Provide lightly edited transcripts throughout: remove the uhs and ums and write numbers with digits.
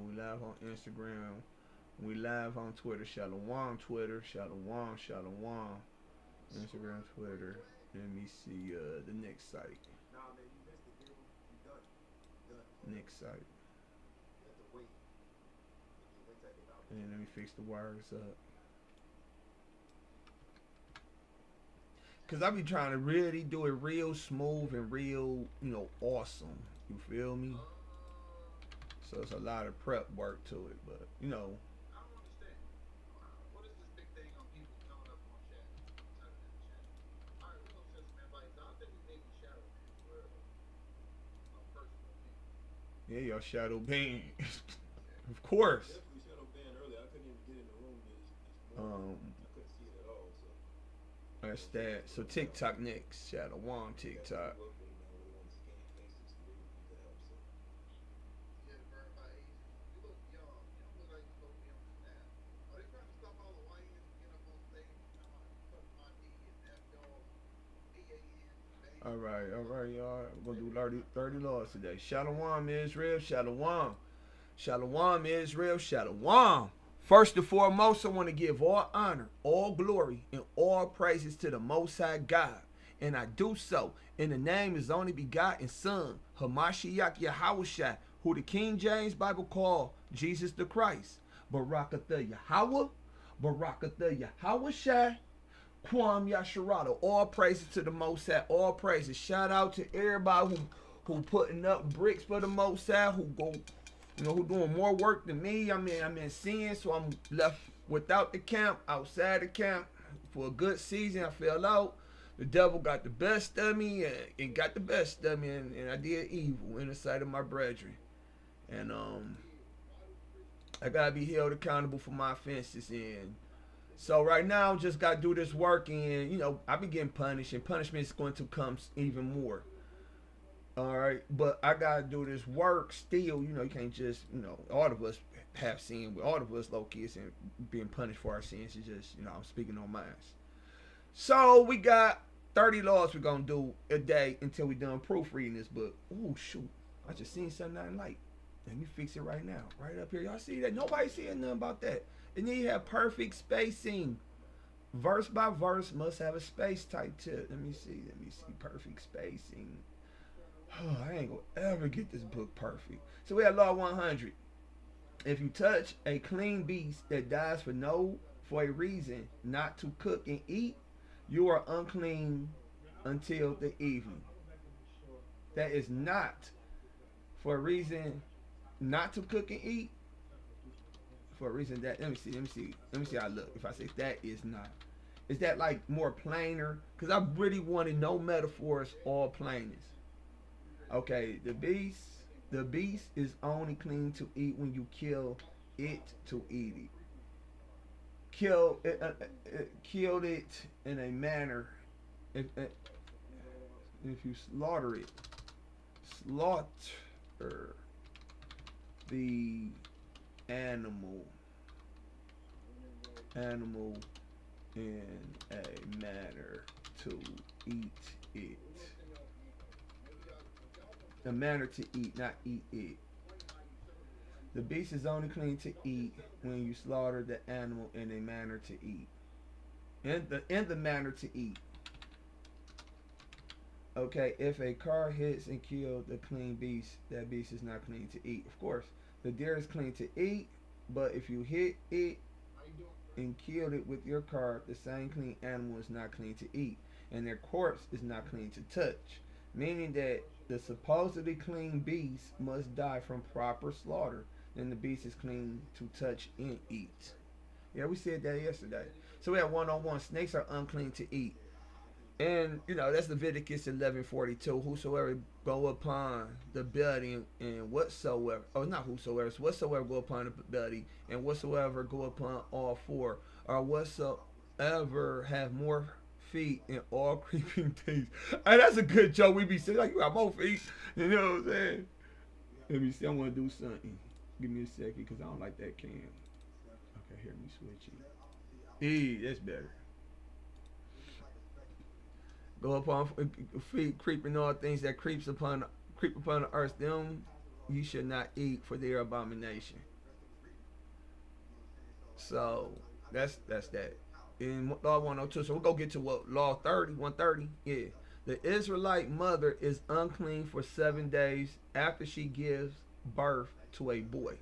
We live on Instagram. We live on Twitter. Shalom, Twitter. Shalom, shalom. Instagram, Twitter. Let me see the next site. Next site. And let me fix the wires up. Cause I be trying to really do it real smooth and real, awesome. You feel me? So it's a lot of prep work to it, but yeah, your shadow band, of course. Um, that's that. So TikTok next, Shadow One TikTok. All right, y'all. We're gonna do 30 laws today. Shalom, Israel. Shalom. Shalom, Israel. Shalom. First and foremost, I want to give all honor, all glory, and all praises to the Most High God. And I do so in the name of His only begotten Son, Hamashiach Yahushua, who the King James Bible called Jesus the Christ. Barakatha Yahweh, Barakatha Yahushua, Kwam Yasharada. All praises to the Most High. All praises. Shout out to everybody who putting up bricks for the Most High, who doing more work than me. I'm in sin, so I'm left without the camp, outside the camp for a good season. I fell out. The devil got the best of me, and got the best of me, and I did evil in the sight of my brethren. And I gotta be held accountable for my offenses. And so right now, just gotta do this work, and I be getting punished, and punishment is going to come even more. All right, but I gotta do this work still. You can't just, all of us have sin. All of us low kids and being punished for our sins. It's just, I'm speaking on mine. So we got 30 laws we're gonna do a day until we done proofreading this book. Oh shoot, I just seen something I didn't like. Let me fix it right now, right up here. Y'all see that? Nobody saying nothing about that. And then you have perfect spacing. Verse by verse must have a space type tip. Let me see. Perfect spacing. Oh, I ain't gonna ever get this book perfect. So we have law 100. If you touch a clean beast that dies for a reason not to cook and eat, you are unclean until the evening. That is not for a reason not to cook and eat. For a reason that let me see how I look. If I say that is not, is that like more plainer? Because I really wanted no metaphors, all plainness. Okay, the beast is only clean to eat when you kill it to eat it. Killed it in a manner. If you slaughter it, slaughter the animal, animal in a manner to eat it. A manner to eat, not eat it. The beast is only clean to eat when you slaughter the animal in a manner to eat. In the manner to eat. Okay, if a car hits and kills the clean beast, that beast is not clean to eat. Of course, the deer is clean to eat, but if you hit it and killed it with your car, the same clean animal is not clean to eat, and their corpse is not clean to touch. Meaning that the supposedly clean beast must die from proper slaughter, then the beast is clean to touch and eat. Yeah, we said that yesterday. So we have 101. Snakes are unclean to eat. And that's Leviticus 11:42. Whosoever go upon the belly and whatsoever, oh not whosoever, it's whatsoever go upon the belly and whatsoever go upon all four, or whatsoever have more feet in all creeping things. Hey, that's a good joke. We be saying like you got more feet. You know what I'm saying? Let me see. I want to do something. Give me a second because I don't like that can. Okay, here me switch it. That's better. Go upon feet creeping all things that creep upon the earth. Them you should not eat, for their abomination. So that's that. In Law 102. So we'll go get to what Law 30, 130. Yeah. The Israelite mother is unclean for 7 days after she gives birth to a boy.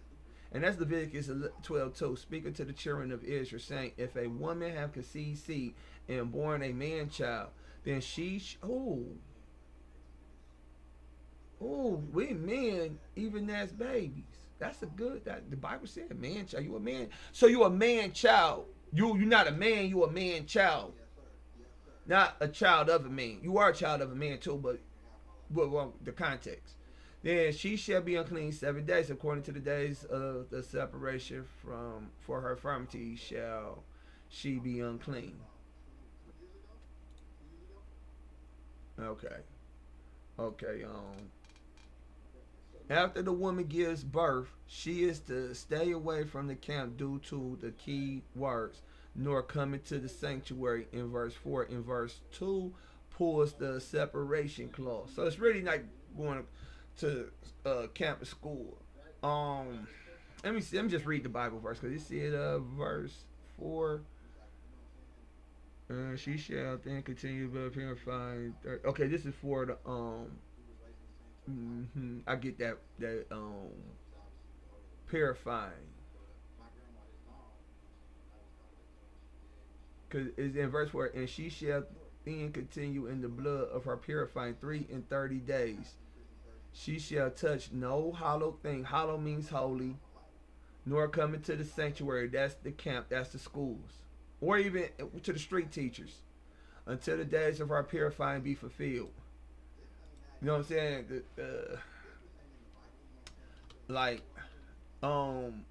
And that's Leviticus 12 too. Speaking to the children of Israel, saying, if a woman have conceived seed and born a man child, then she we men even as babies. That's a good. That the Bible said, man child. You a man. So you a man child. You're not a man. You a man child. Not a child of a man. You are a child of a man too, but well, the context. Then she shall be unclean 7 days, according to the days of the separation from for her infirmity shall she be unclean. Okay. Okay. After the woman gives birth, she is to stay away from the camp due to the key words, nor come into the sanctuary in verse 4. In verse 2, pulls the separation clause. So it's really like going to camp or school. Let me see. Let me just read the Bible verse because you see it. Verse 4. She shall then continue but purifying. Okay, this is for the I get that purifying because it's in verse 4, and she shall then continue in the blood of her purifying 3 and 30 days. She shall touch no hollow thing. Hollow means holy, nor come into the sanctuary. That's the camp. That's the schools, or even to the street teachers, until the days of our purifying be fulfilled. You know what I'm saying? Like, um,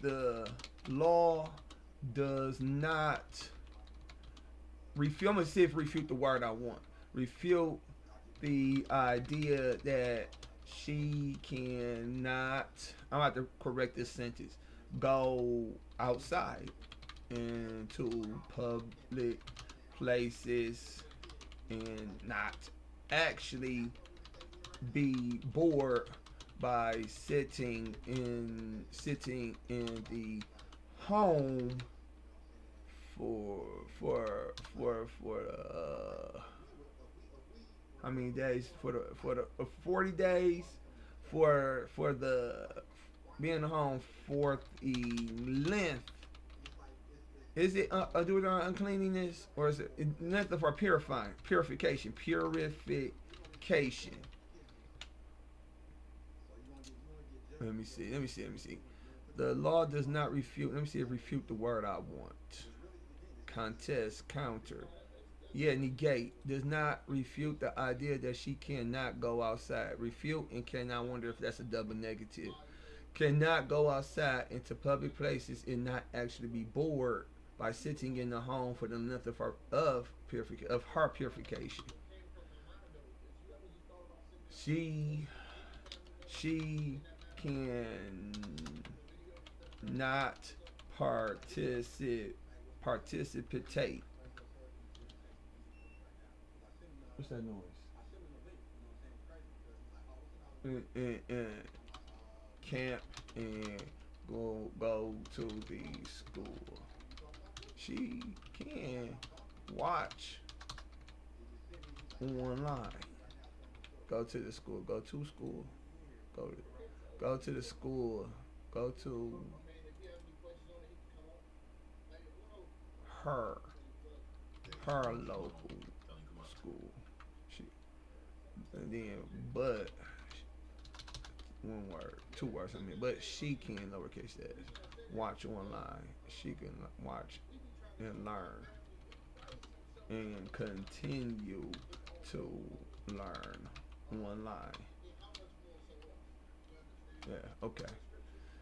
the law does not refute. I'm gonna see if refute the word I want. Refute the idea that she cannot. I'm about to correct this sentence. Go outside into public places and not actually be bored by sitting in the home for how many days for the 40 days for the being in the home for the length. Is it do it on uncleanliness or is it length of our purification? Let me see. The law does not refute. Let me see if refute the word I want. Contest, counter. Yeah, negate. Does not refute the idea that she cannot go outside. Refute and cannot, wonder if that's a double negative. Cannot go outside into public places and not actually be bored by sitting in the home for the length of her purification. She can not participate. What's that noise? And camp and go to the school. She can watch online. Go to the school. Go to school. Go to the school. Go to her local school. She and then but one word, two words. I mean, but she can lowercase that watch online. She can watch and learn and continue to learn online. Yeah, okay.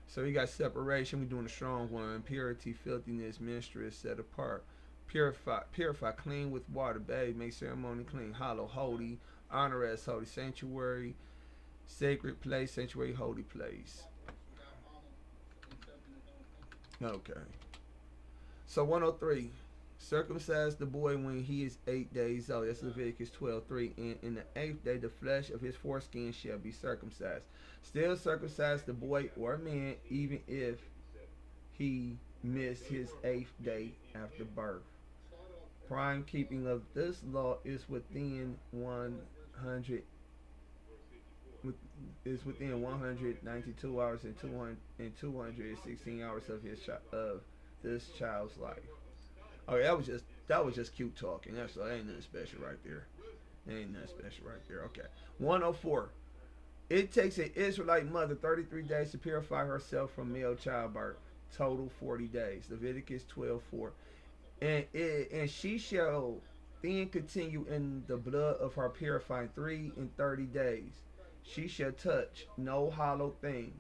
So we got separation. We're doing a strong one. Purity, filthiness, menstruous, set apart. Purify, clean with water. Bathe, make ceremony clean. Hollow, holy. Honor as holy. Sanctuary, sacred place. Sanctuary, holy place. Okay. So 103. Circumcise the boy when he is 8 days old. That's Leviticus 12:3. And in the 8th day, the flesh of his foreskin shall be circumcised. Still circumcise the boy or man, even if he missed his 8th day after birth. Prime keeping of this law is within 100 is within 192 hours and 216 hours of of this child's life. Okay, that was just cute talking. That's all. Ain't nothing special right there. Ain't nothing special right there. Okay. 104. It takes an Israelite mother 33 days to purify herself from male childbirth. Total 40 days. Leviticus 12:4. And she shall then continue in the blood of her purifying 3 and 30 days. She shall touch no hollow thing,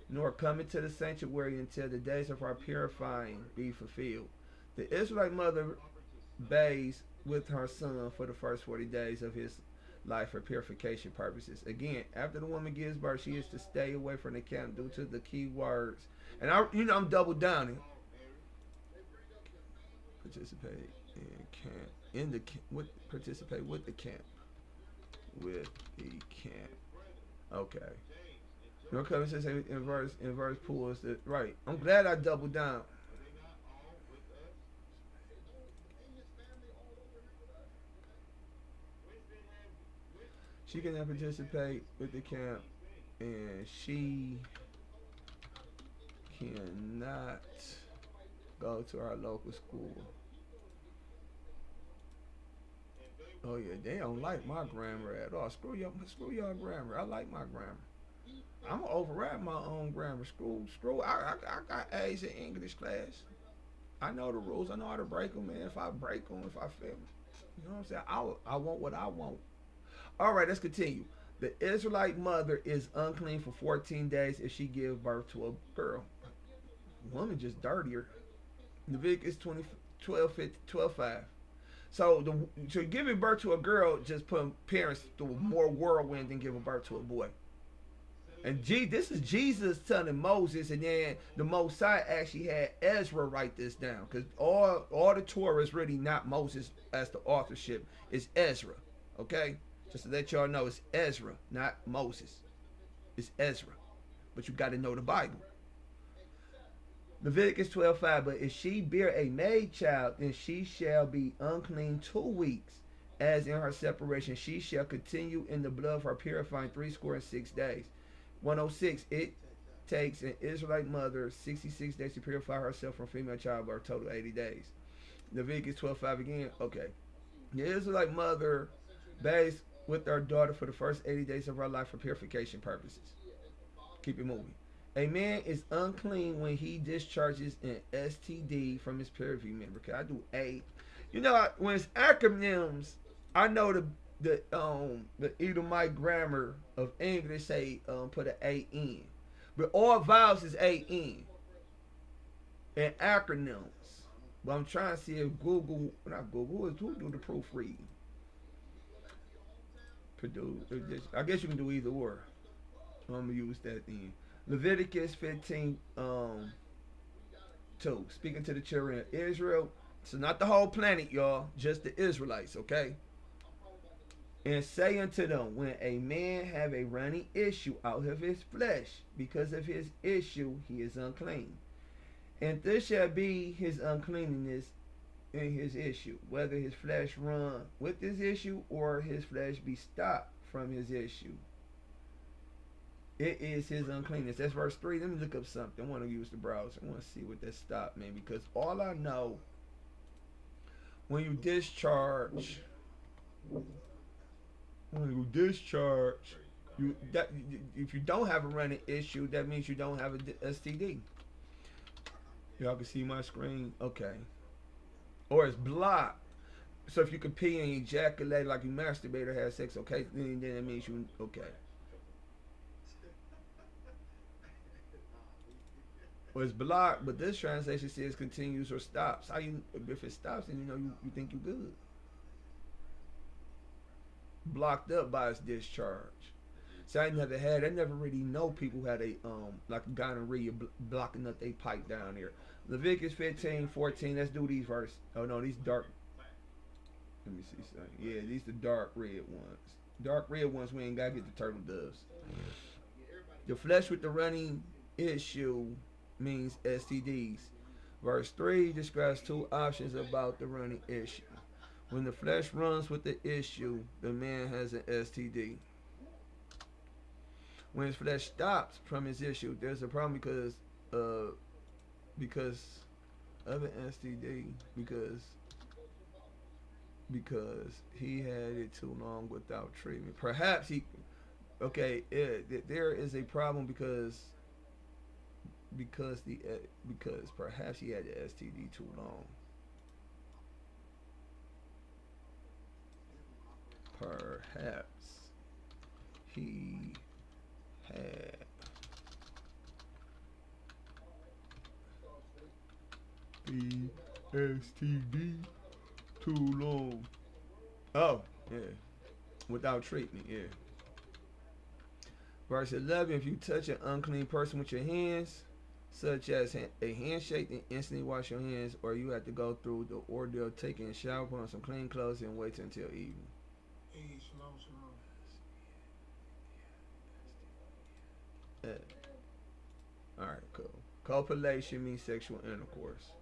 nor come into the sanctuary until the days of her purifying be fulfilled. The Israelite mother bathes with her son for the first 40 days of his life for purification purposes. Again, after the woman gives birth, she is to stay away from the camp due to the key words. And I'm double downing. Participate in camp. Participate with the camp. With the camp. Okay. Your covenant says in verse pulls the right. I'm glad I doubled down. She cannot participate with the camp, and she cannot go to our local school. Oh yeah, they don't like my grammar at all. Screw y'all grammar. I like my grammar. I'm gonna override my own grammar. I got A's in English class. I know the rules. I know how to break them, man. If I break them, if I fail, you know what I'm saying? I want what I want. All right, let's continue. The Israelite mother is unclean for 14 days if she gives birth to a girl. Woman just dirtier. Leviticus 12:5. So giving birth to a girl just put parents through more whirlwind than giving birth to a boy. And this is Jesus telling Moses, and then the Mosiah actually had Ezra write this down, because all the Torah is really not Moses as the authorship. It's Ezra. Okay? Just to let y'all know, it's Ezra, not Moses. It's Ezra. But you got to know the Bible. Leviticus 12:5. But if she bear a maid child, then she shall be unclean 2 weeks. As in her separation, she shall continue in the blood of her purifying 66 days. 106. It takes an Israelite mother 66 days to purify herself from female childbirth, total 80 days. Leviticus 12:5 again. Okay. The Israelite mother bathes with her daughter for the first 80 days of her life for purification purposes. Keep it moving. A man is unclean when he discharges an STD from his pelvic member. Can I do A? You know, when it's acronyms, I know the Edomite grammar of English say put an A in, but all vowels is A in, and acronyms. But I'm trying to see if who do the proofreading. I guess you can do either or. I'm gonna use that then. Leviticus 15, 2. Speaking to the children of Israel. So not the whole planet, y'all. Just the Israelites, okay? And say unto them, when a man have a running issue out of his flesh, because of his issue, he is unclean. And this shall be his uncleanness in his issue, whether his flesh run with his issue or his flesh be stopped from his issue. It is his uncleanness. That's verse 3. Let me look up something. I want to use the browser. I want to see what that stop means, because all I know, when you discharge, if you don't have a running issue, that means you don't have a STD. Y'all can see my screen? Okay. Or it's blocked. So if you can pee and ejaculate like you masturbate or have sex, okay, then that means you, okay. Well, it's blocked, but this translation says continues or stops. How you, if it stops, then you know you think you're good. Blocked up by its discharge. So I never really know people had a like gonorrhea blocking up their pipe down there. Leviticus 15:14. Let's do these verses. Oh no, these dark. Let me see something. Yeah, these the dark red ones. Dark red ones, we ain't gotta get the turtle doves. The flesh with the running issue means STDs. Verse 3 describes two options about the running issue. When the flesh runs with the issue, the man has an STD. When his flesh stops from his issue, there's a problem uh because of an STD because he had it too long without treatment. Perhaps he there is a problem because perhaps he had the STD too long. Perhaps he had the STD too long. Oh, yeah. Without treatment, yeah. Verse 11, if you touch an unclean person with your hands, such as a handshake, then instantly wash your hands, or you have to go through the ordeal of taking a shower, put on some clean clothes, and wait until evening. Yeah. Alright, cool. Copulation means sexual intercourse.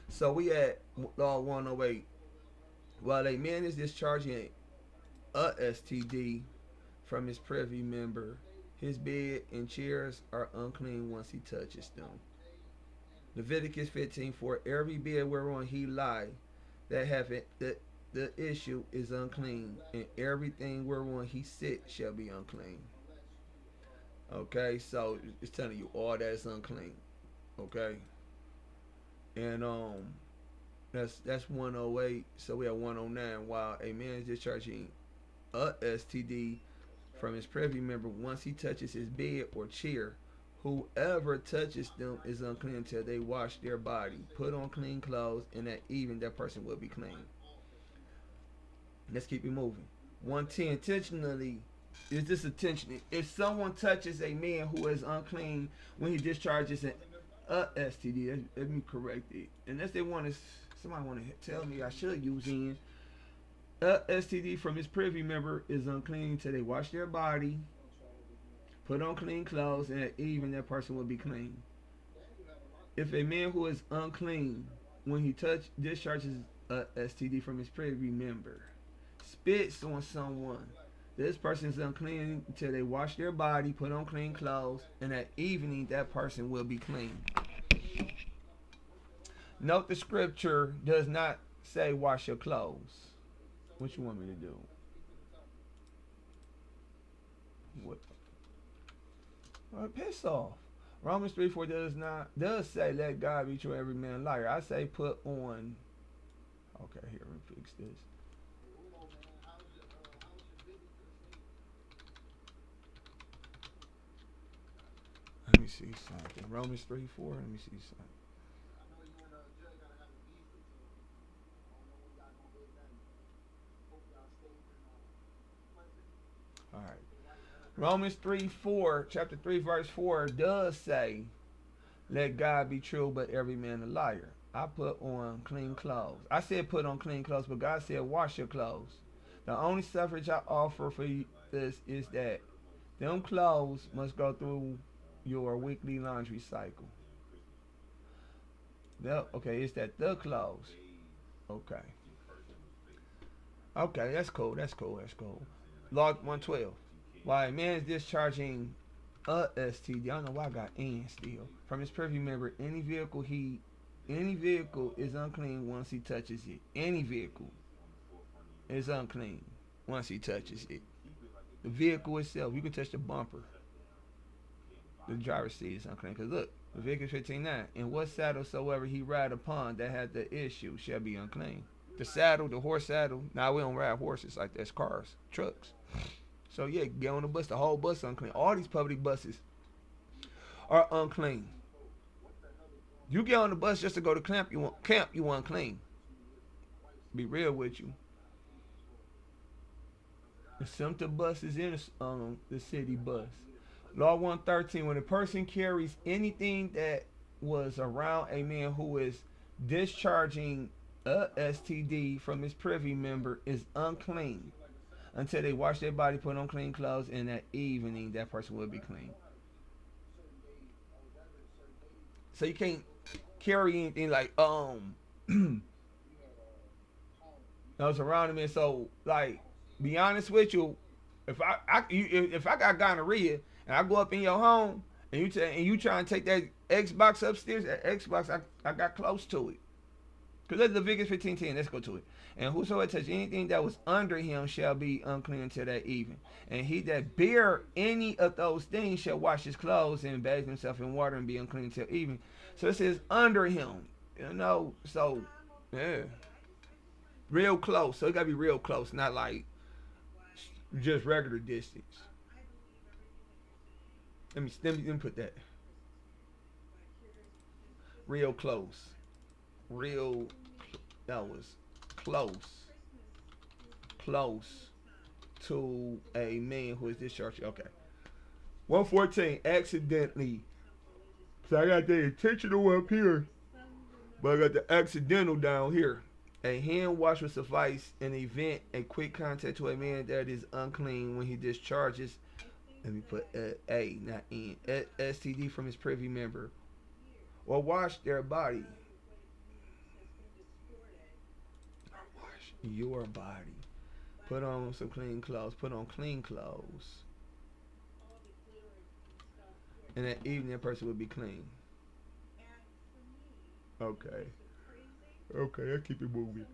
So we at Law 108. While a man is discharging a STD from his privy member, his bed and chairs are unclean once he touches them. Leviticus 15, for every bed whereon he lie that have it, the issue is unclean, and everything whereon he sit shall be unclean. Okay, so it's telling you all that is unclean. Okay, and that's 108. So we have 109. While a man is discharging a STD from his privy member, once he touches his bed or chair, whoever touches them is unclean until they wash their body, put on clean clothes, and at even that person will be clean. Let's keep it moving. 110, intentionally. Is this intentional? If someone touches a man who is unclean when he discharges a STD, let me correct it. Unless they want to, somebody want to tell me I should use in. A STD from his privy member is unclean until they wash their body, put on clean clothes, and at even that person will be clean. If a man who is unclean when he discharges a STD from his privy member spits on someone, this person is unclean until they wash their body, put on clean clothes, and at evening that person will be clean. Note the scripture does not say wash your clothes. What you want me to do? What? Well, piss off. Romans 3:4 does say let God be true, every man liar. I say put on. Okay, here, let me fix this. Let me see something. Romans 3:4. Let me see something. All right. Romans 3:4, chapter 3, verse 4 does say, let God be true, but every man a liar. I put on clean clothes. I said put on clean clothes, but God said wash your clothes. The only suffrage I offer for this is that them clothes must go through your weekly laundry cycle. Okay, it's that the clothes. Okay. Okay, that's cool. That's cool. That's cool. Law 112. While a man is discharging a STD, I don't know why I got N still, from his privy member, any vehicle is unclean once he touches it. Any vehicle is unclean once he touches it. The vehicle itself, you can touch the bumper. The driver's seat is unclean. Because look, Leviticus 15:9. And what saddle soever he ride upon that had the issue shall be unclean. The saddle, the horse saddle. Now we don't ride horses like that's cars, trucks. So yeah, get on the bus. The whole bus unclean. All these public buses are unclean. You get on the bus just to go to camp. You want clean. Be real with you. The SEMTA bus is in the city bus. Law 113. When a person carries anything that was around a man who is discharging a STD from his privy member is unclean until they wash their body, put on clean clothes, and that evening that person will be clean. So you can't carry anything like those around me. So like, be honest with you, if I got gonorrhea and I go up in your home and you try and take that Xbox upstairs, that Xbox I got close to it. Because that's Leviticus 15:10. Let's go to it. And whosoever touch anything that was under him shall be unclean until that evening. And he that bear any of those things shall wash his clothes and bathe himself in water and be unclean until evening. So it says under him. You know, so yeah. Real close. So it gotta be real close, not like just regular distance. Let me put that. Real close. Real that was close. Close to a man who is discharged. Okay. 114. Accidentally. So I got the intentional up here, but I got the accidental down here. A hand wash will suffice in event a quick contact to a man that is unclean when he discharges. Let me put A, not N. STD from his privy member, or wash their body. Wash your body. Put on some clean clothes. Put on clean clothes. And that evening, that person would be clean. Okay. Okay, let's keep it moving.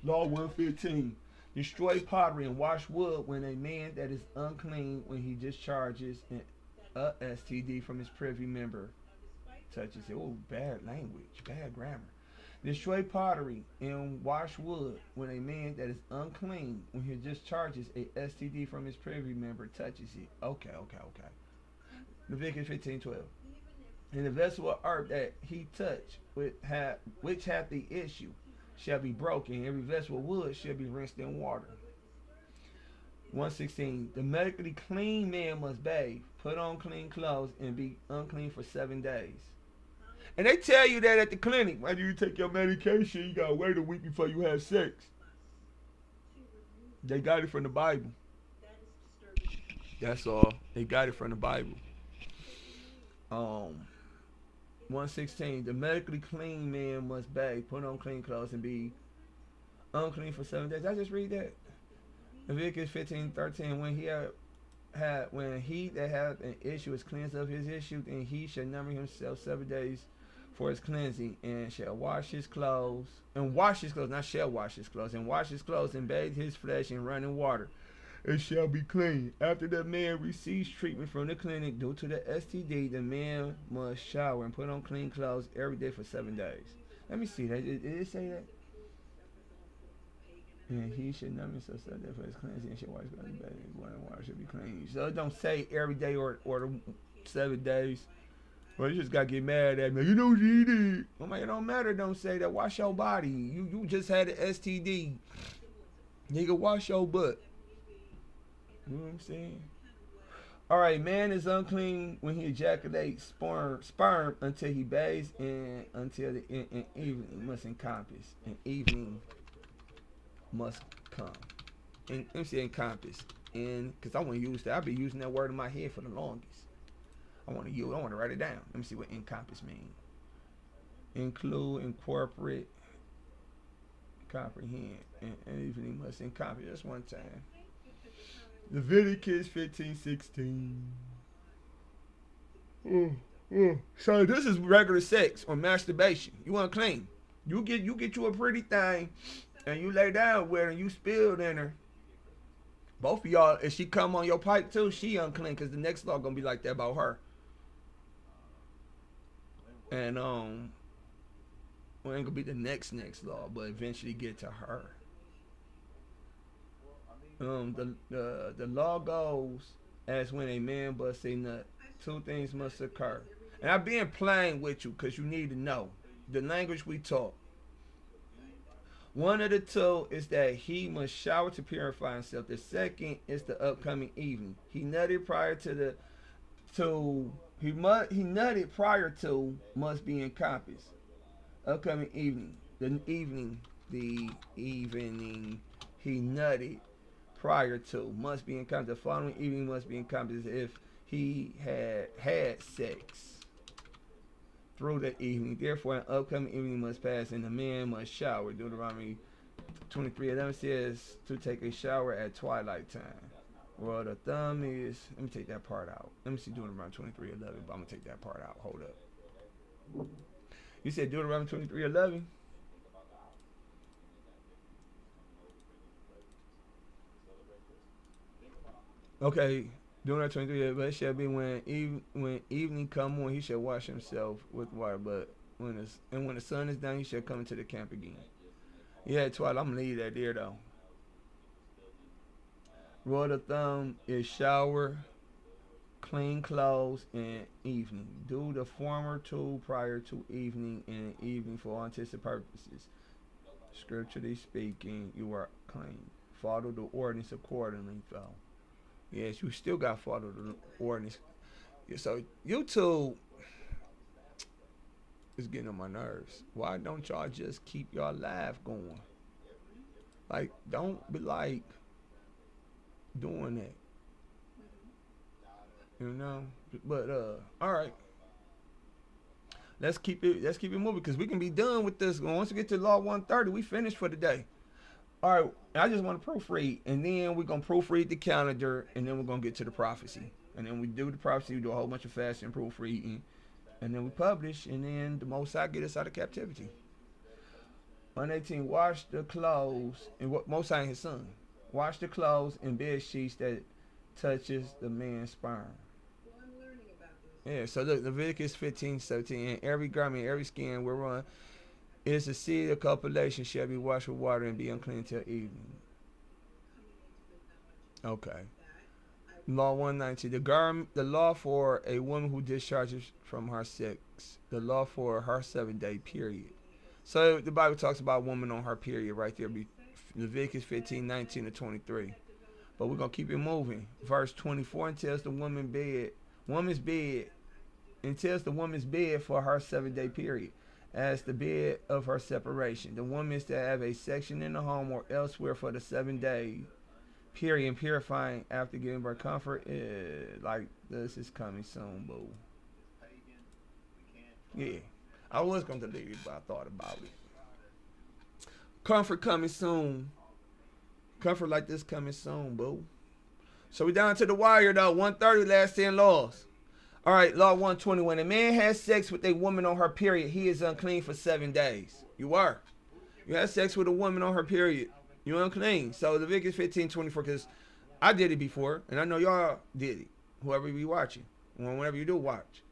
Law 115. Destroy pottery and wash wood when a man that is unclean when he discharges an STD from his privy member touches it. Oh, bad language, bad grammar. Destroy pottery and wash wood when a man that is unclean when he discharges a STD from his privy member touches it. Okay. Leviticus 15:12. And the vessel of earth that he touched, which hath the issue, shall be broken. Every vessel of wood shall be rinsed in water. 116. The medically clean man must bathe, put on clean clothes, and be unclean for 7 days. And they tell you that at the clinic. Why do you take your medication? You gotta wait a week before you have sex. They got it from the Bible. That's all. They got it from the Bible. 116. The medically clean man must bathe, put on clean clothes, and be unclean for 7 days. I just read that. Leviticus 15:13. When he that hath an issue is cleansed of his issue, then he shall number himself 7 days for his cleansing, and shall wash his clothes, and wash his clothes, not shall wash his clothes, and wash his clothes, and bathe his flesh in running water. It shall be clean. After the man receives treatment from the clinic due to the STD, the man must shower and put on clean clothes every day for 7 days. Let me see that. Did it say that? And he should number himself 7 days for his cleansing, and should wash his clothes, and bathe his water should be clean. So it don't say every day or 7 days. Well, you just gotta get mad at me. You know what you did. I'm like, it don't matter. Don't say that. Wash your body. You just had an STD. Nigga, wash your butt. You know what I'm saying? Alright, man is unclean when he ejaculates sperm until he bathes and until the evening must encompass. And evening must come. And let me say encompass. And because I want to use that. I've been using that word in my head for the longest. I want to write it down. Let me see what encompass means. Include, incorporate, comprehend. And evening must encompass. Just one time. Leviticus 15:16. So this is regular sex or masturbation. You want clean. You get you a pretty thing and you lay down with her and you spilled in her. Both of y'all, if she come on your pipe too, she unclean, because the next law gonna be like that about her. And well, it ain't gonna be the next law, but eventually get to her. The law goes as when a man busts a nut. 2 things must occur. And I'm being plain with you because you need to know the language we talk. One of the 2 is that he must shower to purify himself. The second is the upcoming evening. He nutted prior to he nutted prior to must be encompassed. Upcoming evening. The evening he nutted prior to must be encompassed. The following evening must be encompassed if he had sex. through the evening. Therefore, an upcoming evening must pass, and the man must shower. Deuteronomy 23:11 says to take a shower at twilight time. Well, the thumb is, let me take that part out. Let me see Deuteronomy 23:11, but I'm going to take that part out. Hold up. You said Deuteronomy 23:11? Okay, Deuteronomy 23, but it shall be when evening come on, he shall wash himself with water, but when the sun is down, he shall come into the camp again. Yeah, twilight, I'm going to leave that there, though. Rule of thumb is shower, clean clothes, and evening. Do the former two prior to evening and evening for all intents and purposes. Scripturally speaking, you are clean. Follow the ordinance accordingly, though. Yes, you still got to follow the ordinance. So YouTube is getting on my nerves. Why don't y'all just keep your live going? Like, don't be like doing that. You know? But all right. Let's keep it moving because we can be done with this. Once we get to Law 130, we finished for the day. All right, I just want to proofread, and then we're going to proofread the calendar, and then we're going to get to the prophecy. And then we do the prophecy, we do a whole bunch of fasting, proofreading, and then we publish, and then the Most High get us out of captivity. 118, wash the clothes, and what Most High and his son. Wash the clothes and bed sheets that touches the man's sperm. Well, I'm learning about this. Yeah, so look, Leviticus 15:17, and every garment, every skin whereon is the seed of copulation shall be washed with water and be unclean till evening. Okay. Law 119. The law for a woman who discharges from her sex. The law for her 7-day period. So the Bible talks about a woman on her period right there. Leviticus 15:19-23. But we're going to keep it moving. Verse 24 tells the woman's bed, and tells the woman's bed for her 7-day period as the bed of her separation. The woman is to have a section in the home or elsewhere for the 7-day period, purifying after giving birth. Comfort is like this is coming soon, boo. Yeah, I was going to delete it, but I thought about it. Comfort coming soon. Comfort like this coming soon, boo. So we down to the wire though. 130, last 10 laws. All right, law 120. When a man has sex with a woman on her period, he is unclean for 7 days. You are. You had sex with a woman on her period. You're unclean. So Leviticus 15:24, because I did it before, and I know y'all did it. Whoever be watching, whenever you do watch.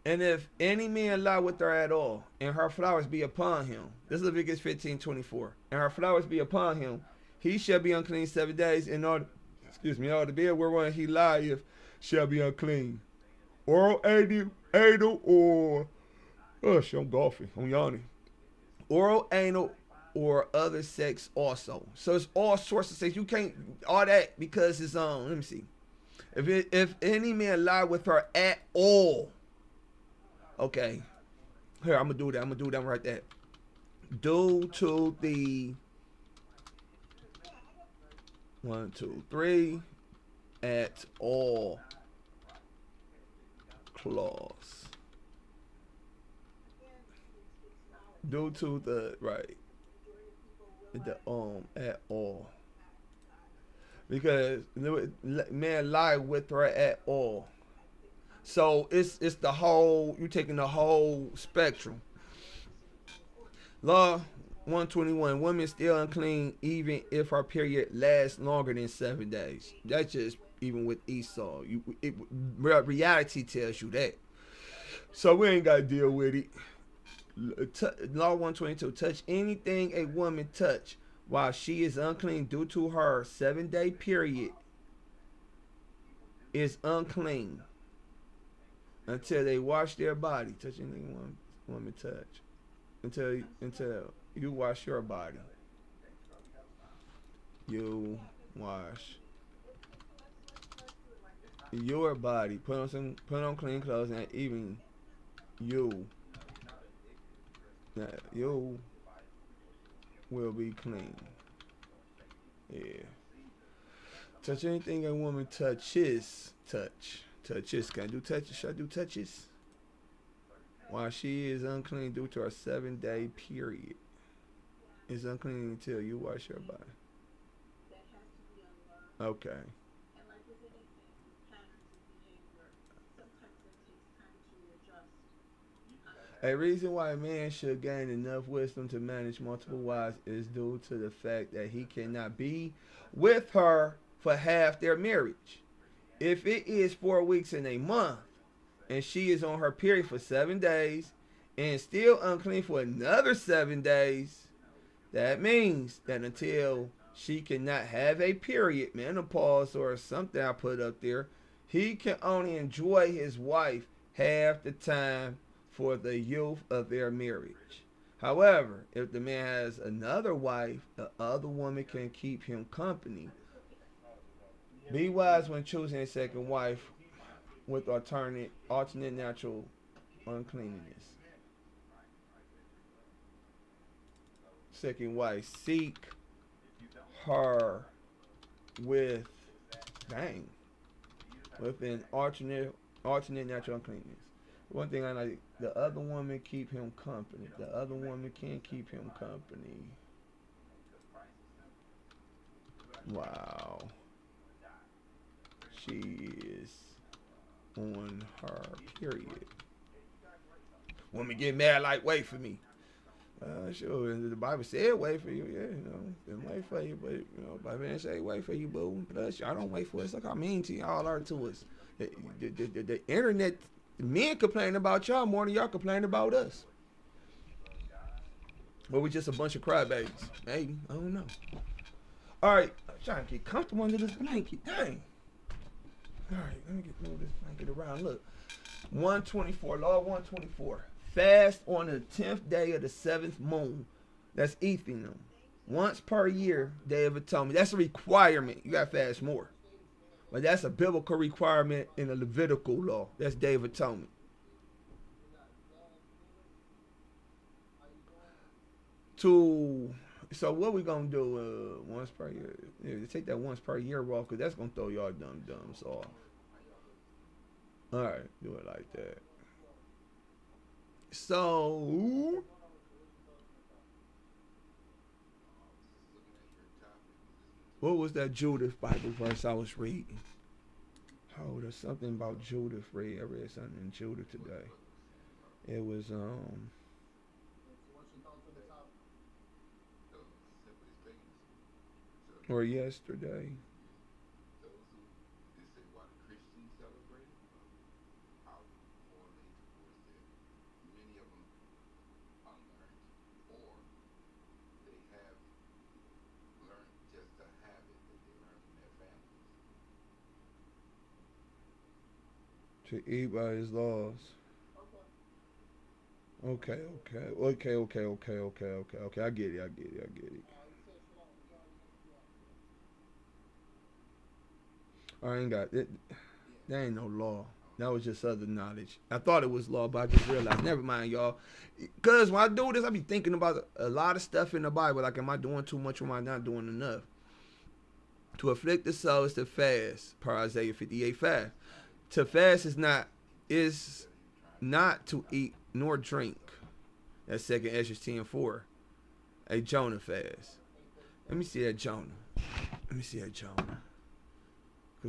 And if any man lie with her at all, and her flowers be upon him, this is Leviticus 15:24, and her flowers be upon him, he shall be unclean 7 days, in order, all the bed whereon he lieth shall be unclean. Oral, anal, or I'm golfing, I'm yawning. Oral, anal, or other sex also. So it's all sorts of sex. You can't all that because it's let me see. If any man lie with her at all, okay. Here, I'm gonna do that. I'm gonna right there. Due to the 1, 2, 3 at all clause. Due to the at all, because man lie with her at all. So it's the whole. You taking the whole spectrum. Law 121. Women still unclean even if her period lasts longer than 7 days. That's just even with Esau. Reality tells you that. So we ain't got to deal with it. Law 122. Touch anything a woman touch while she is unclean due to her 7-day period is unclean until they wash their body. Touch anything woman touch until you wash your body. You wash your body. Put on clean clothes, and even you will be clean. Yeah. Touch anything a woman touches. Touches. Can I do touches? Should I do touches? while she is unclean due to her 7-day period. Is unclean until you wash your body. That has to be unlearned. Okay. And like with anything, with patterns of behavior, sometimes it takes time to adjust. A reason why a man should gain enough wisdom to manage multiple wives is due to the fact that he cannot be with her for half their marriage. If it is 4 weeks in a month and she is on her period for 7 days and still unclean for another 7 days, that means that until she cannot have a period, menopause, or something I put up there, he can only enjoy his wife half the time for the youth of their marriage. However, if the man has another wife, the other woman can keep him company. Be wise when choosing a second wife with alternate natural uncleanness. Second wife, seek her with dang with an alternate natural uncleanness. One thing I like, the other woman keep him company. The other woman can keep him company. Wow. She is on her period. Woman get mad like, wait for me. Sure, the Bible said wait for you, yeah, and wait for you, but the Bible didn't say wait for you, boo. Plus, y'all don't wait for us. Look how mean to y'all are to us. The internet, the men complain about y'all more than y'all complain about us. Or we just a bunch of crybabies? Maybe, I don't know. All right, I'm trying to get comfortable under this blanket. Dang. All right, let me move this blanket around. Look, 124, Law 124. Fast on the 10th day of the 7th moon. That's Ethanum. Once per year, Day of Atonement. That's a requirement. You got to fast more. But that's a biblical requirement in the Levitical law. That's Day of Atonement. So what we going to do once per year? Yeah, take that once per year off because that's going to throw y'all dumb-dumbs off. All right, do it like that. So, what was that Judith Bible verse I was reading? Oh, there's something about Judith. I read something in Judith today. It was or yesterday. To eat by his laws. Okay. I get it. I ain't got it. There ain't no law. That was just other knowledge. I thought it was law, but I just realized. Never mind, y'all. Because when I do this, I be thinking about a lot of stuff in the Bible. Like, am I doing too much or am I not doing enough? To afflict the soul is to fast, per Isaiah 58:5. To fast is not to eat nor drink. That's 2 Esdras 10:4. A Jonah fast. Let me see that Jonah. Because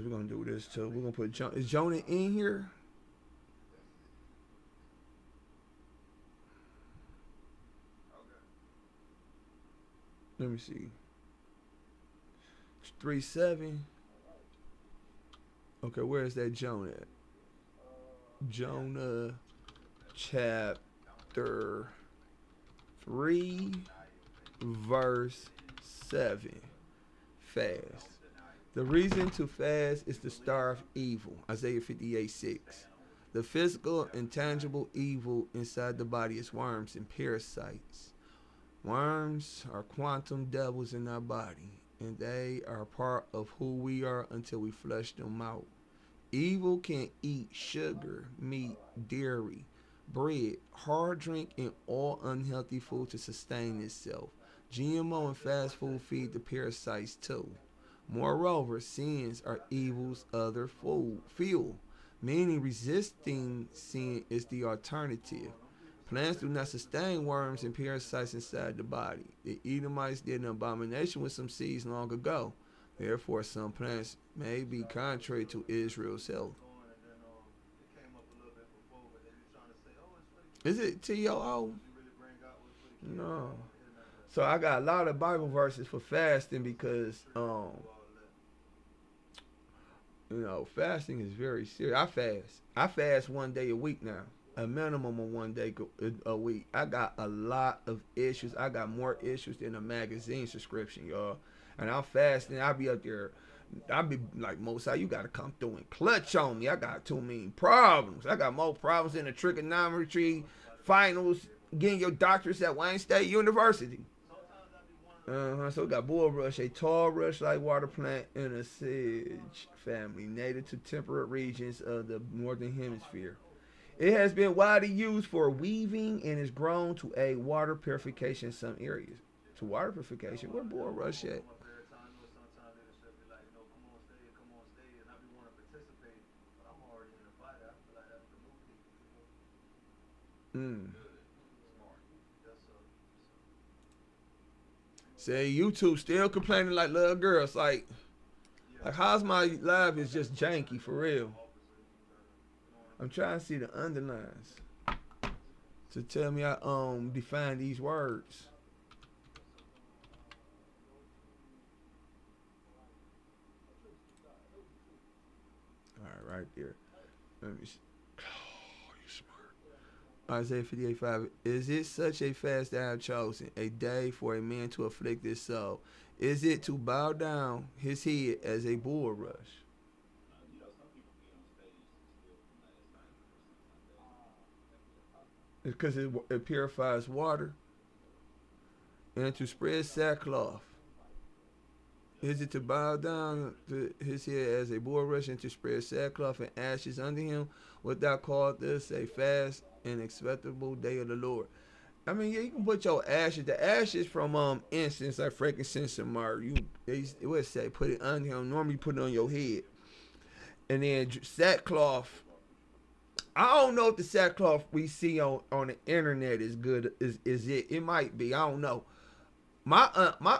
we're going to do this too. We're going to put Jonah. Is Jonah in here? Let me see. 3:7. Okay, where is that Jonah at? Jonah chapter 3 verse 7. Fast. The reason to fast is to starve evil. Isaiah 58:6. The physical, intangible evil inside the body is worms and parasites. Worms are quantum devils in our body, and they are part of who we are until we flush them out. Evil can eat sugar, meat, dairy, bread, hard drink, and all unhealthy food to sustain itself. GMO and fast food feed the parasites too. Moreover, sins are evil's other fuel, meaning resisting sin is the alternative. Plants do not sustain worms and parasites inside the body. The Edomites did an abomination with some seeds long ago. Therefore, some plants may be contrary to Israel's health. Is it TOO? No. So I got a lot of Bible verses for fasting because fasting is very serious. I fast 1 day a week now. A minimum of 1 day a week. I got a lot of issues. I got more issues than a magazine subscription, y'all. And I'm fasting. I be up there. I be like, Mosai, you gotta come through and clutch on me. I got too many problems. I got more problems than the trigonometry finals, getting your doctorates at Wayne State University. So we got bulrush, a tall rush-like water plant in a sedge family, native to temperate regions of the northern hemisphere. It has been widely used for weaving and is grown to aid water purification in some areas. To water purification, where bulrush at? Say YouTube still complaining like little girls. Like how's my live is just janky for real. I'm trying to see the underlines to tell me I define these words. All right, right there. Let me see. Oh, you smart. Isaiah 58:5. Is it such a fast that I have chosen, a day for a man to afflict his soul? Is it to bow down his head as a bulrush? It's because it purifies water. And to spread sackcloth. Is it to bow down to his head as a bulrush and to spread sackcloth and ashes under him? What thou callest this a fast and acceptable day of the Lord? I mean, yeah, you can put your ashes. The ashes from incense, like frankincense and myrrh. It would say put it under him. Normally, put it on your head, and then sackcloth. I don't know if the sackcloth we see on the internet is good. Is it? It might be. I don't know. My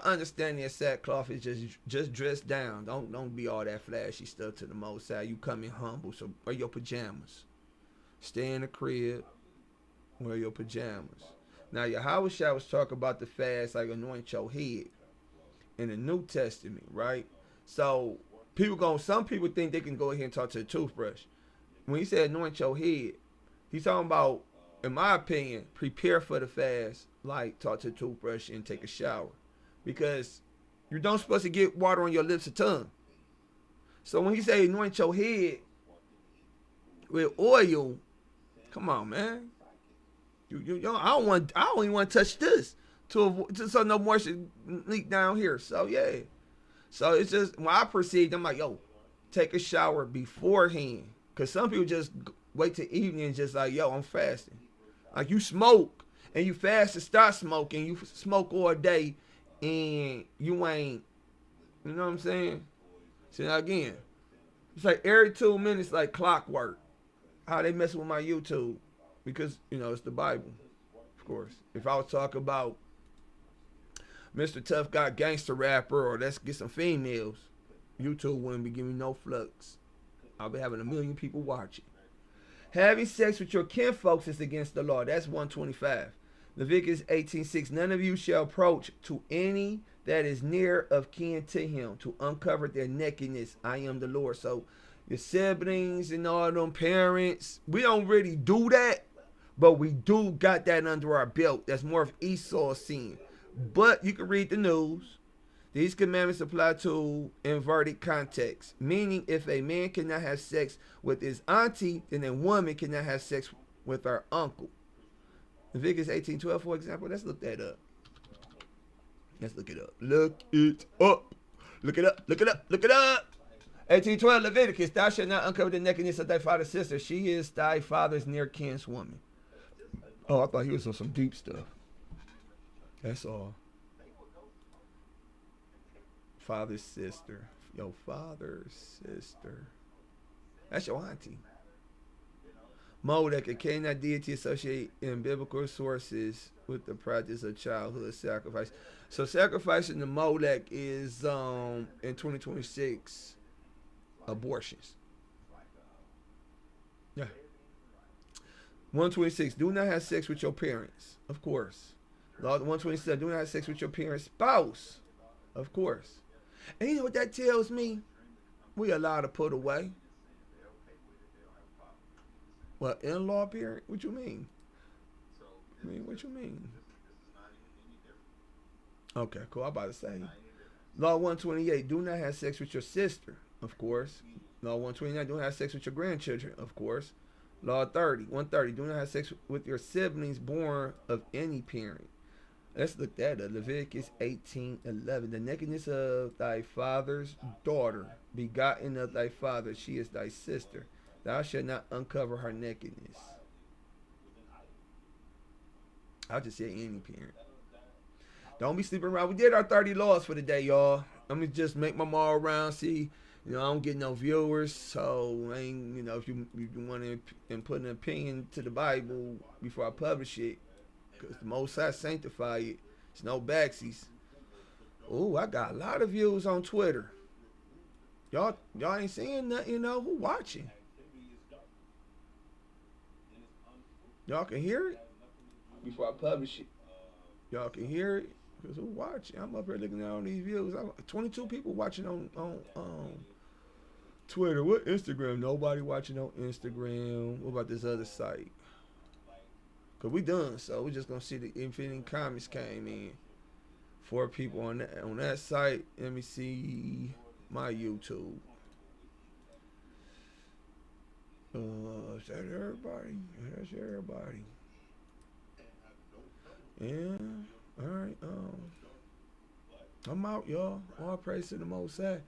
understanding of sackcloth is just dress down. Don't be all that flashy stuff to the Most High. You come in humble. So wear your pajamas. Stay in the crib. Wear your pajamas. Now Yahweh Shai was talking about the fast like anoint your head in the New Testament, right? So some people think they can go ahead and talk to the toothbrush. When he said anoint your head, he's talking about, in my opinion, prepare for the fast, like talk to the toothbrush and take a shower. Because you don't supposed to get water on your lips or tongue. So when he say anoint your head with oil, come on, man. I don't even want to touch this so no moisture leak down here. So yeah. So it's just when I perceived, I'm like, yo, take a shower beforehand. Cause some people just wait till evening and just like, yo, I'm fasting. Like you smoke and you fast to start smoking. You smoke all day and you ain't, you know what I'm saying? So now again, it's like every 2 minutes like clockwork. How they messing with my YouTube. Because, it's the Bible, of course. If I was talking about Mr. Tough Guy Gangster Rapper or let's get some females, YouTube wouldn't be giving me no flux. I'll be having 1 million people watching. Having sex with your kinfolks is against the law. That's 125. Leviticus 18:6. None of you shall approach to any that is near of kin to him to uncover their nakedness. I am the Lord. So your siblings and all them parents, we don't really do that. But we do got that under our belt. That's more of Esau's sin. But you can read the news. These commandments apply to inverted context. Meaning if a man cannot have sex with his auntie, then a woman cannot have sex with her uncle. Leviticus 18:12, for example. Let's look that up. Let's look it up. Look it up. Look it up. Look it up. Look it up. 18:12 Leviticus. Thou shalt not uncover the nakedness of thy father's sister. She is thy father's near kinswoman. Oh, I thought he was on some deep stuff. That's all. Father's sister. Your father's sister. That's your auntie. Molech, a Canaanite deity associated in biblical sources with the practice of childhood sacrifice. So sacrificing the Molech is in 2026 abortions. Yeah. 126. Do not have sex with your parents. Of course. Law 127. Do not have sex with your parents' spouse. Of course. And you know what that tells me? We allowed to put away. Well, in-law parent? What you mean? What you mean? Okay, cool. I'm about to say. Law 128. Do not have sex with your sister. Of course. Law 129. Do not have sex with your grandchildren. Of course. Law 130. Do not have sex with your siblings born of any parent. Let's look at it. Leviticus 18:11. The nakedness of thy father's daughter, begotten of thy father, she is thy sister. Thou shalt not uncover her nakedness. I'll just say any parent. Don't be sleeping around. We did our 30 laws for the day, y'all. Let me just make my mall around. See, I don't get no viewers, so I ain't, if you want to put an opinion to the Bible before I publish it, because the Most High sanctify it. It's no backsies. Oh, I got a lot of views on Twitter. Y'all ain't seeing nothing, who watching? Y'all can hear it before I publish it. Y'all can hear it because who watching? I'm up here looking at all these views. 22 people watching on Twitter. What Instagram? Nobody watching on Instagram. What about this other site? Cause we done, so we just gonna see if any comments came in. 4 people on that site. Let me see my YouTube. Is that everybody? That's everybody. Yeah. All right. I'm out, y'all. All praise to the Most High.